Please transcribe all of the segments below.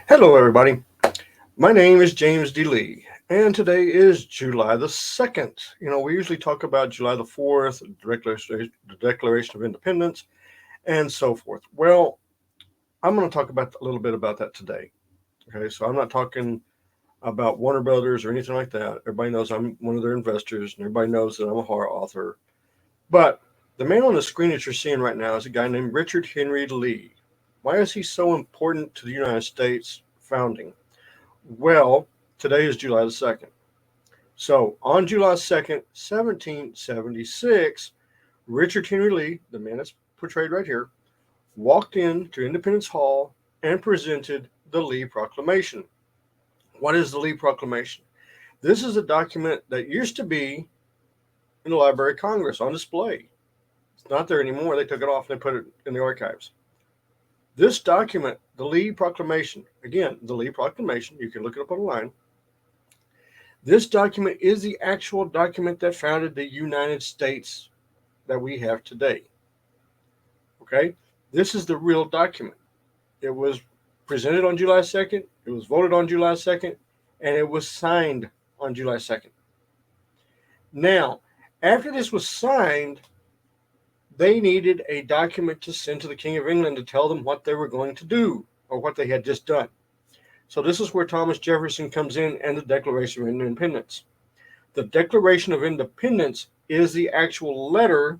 Hello, everybody. My name is James D. Lee, and today is July the 2nd. We usually talk about July the 4th, the Declaration of Independence, and so forth. Well, I'm going to talk about a little bit about that today. Okay, so I'm not talking about Warner Brothers or anything like that. Everybody knows I'm one of their investors, and everybody knows that I'm a horror author. But the man on the screen that you're seeing right now is a guy named Richard Henry Lee. Why is he so important to the United States founding? Well, today is July the 2nd. So on July 2nd, 1776, Richard Henry Lee, the man that's portrayed right here, walked into Independence Hall and presented the Lee Proclamation. What is the Lee Proclamation? This is a document that used to be in the Library of Congress on display. It's not there anymore. They took it off and they put it in the archives. This document, the Lee Proclamation, again, the Lee Proclamation, you can look it up online. This document is the actual document that founded the United States that we have today. Okay? This is the real document. It was presented on July 2nd, it was voted on July 2nd, and it was signed on July 2nd. Now, after this was signed, they needed a document to send to the King of England to tell them what they were going to do or what they had just done. So this is where Thomas Jefferson comes in and the Declaration of Independence. The Declaration of Independence is the actual letter,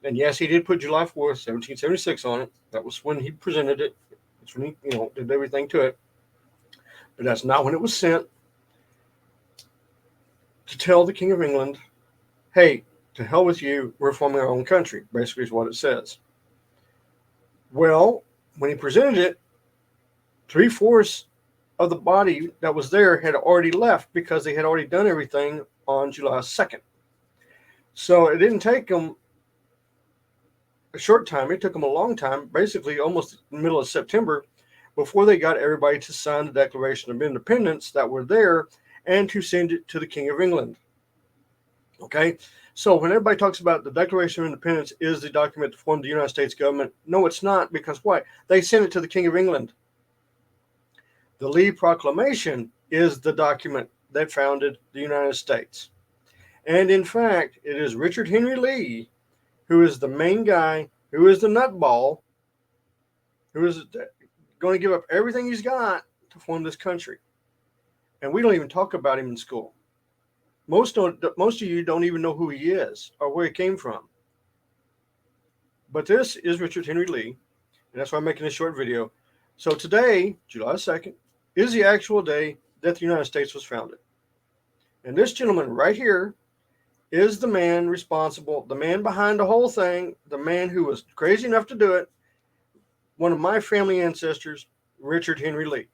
and yes, he did put July 4th, 1776 on it. That was when he presented it. That's when he, did everything to it. But that's not when it was sent to tell the King of England, hey, to hell with you, we're forming our own country, basically is what it says. Well, when he presented it, 3/4 of the body that was there had already left because they had already done everything on July 2nd. So it didn't take them a short time. It took them a long time, basically almost the middle of September, before they got everybody to sign the Declaration of Independence that were there and to send it to the King of England. Okay, so when everybody talks about the Declaration of Independence is the document that formed the United States government, no, it's not, because why? They sent it to the King of England. The Lee Proclamation is the document that founded the United States. And in fact, it is Richard Henry Lee who is the main guy, who is the nutball, who is going to give up everything he's got to form this country. And we don't even talk about him in school. Most of you don't even know who he is or where he came from. But this is Richard Henry Lee, and that's why I'm making this short video. So today, July 2nd, is the actual day that the United States was founded. And this gentleman right here is the man responsible, the man behind the whole thing, the man who was crazy enough to do it, one of my family ancestors, Richard Henry Lee.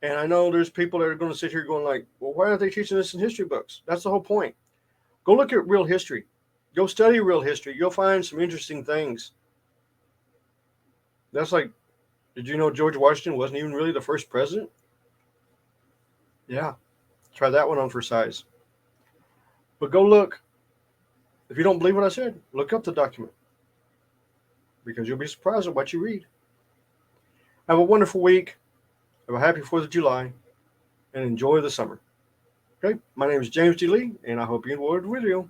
And I know there's people that are going to sit here going like, well, why aren't they teaching this in history books? That's the whole point. Go look at real history. Go study real history. You'll find some interesting things. That's like, did you know George Washington wasn't even really the first president? Yeah. Try that one on for size. But go look. If you don't believe what I said, look up the document. Because you'll be surprised at what you read. Have a wonderful week. Have a happy 4th of July. And enjoy the summer. Okay? My name is James D. Lee, and I hope you enjoyed the video.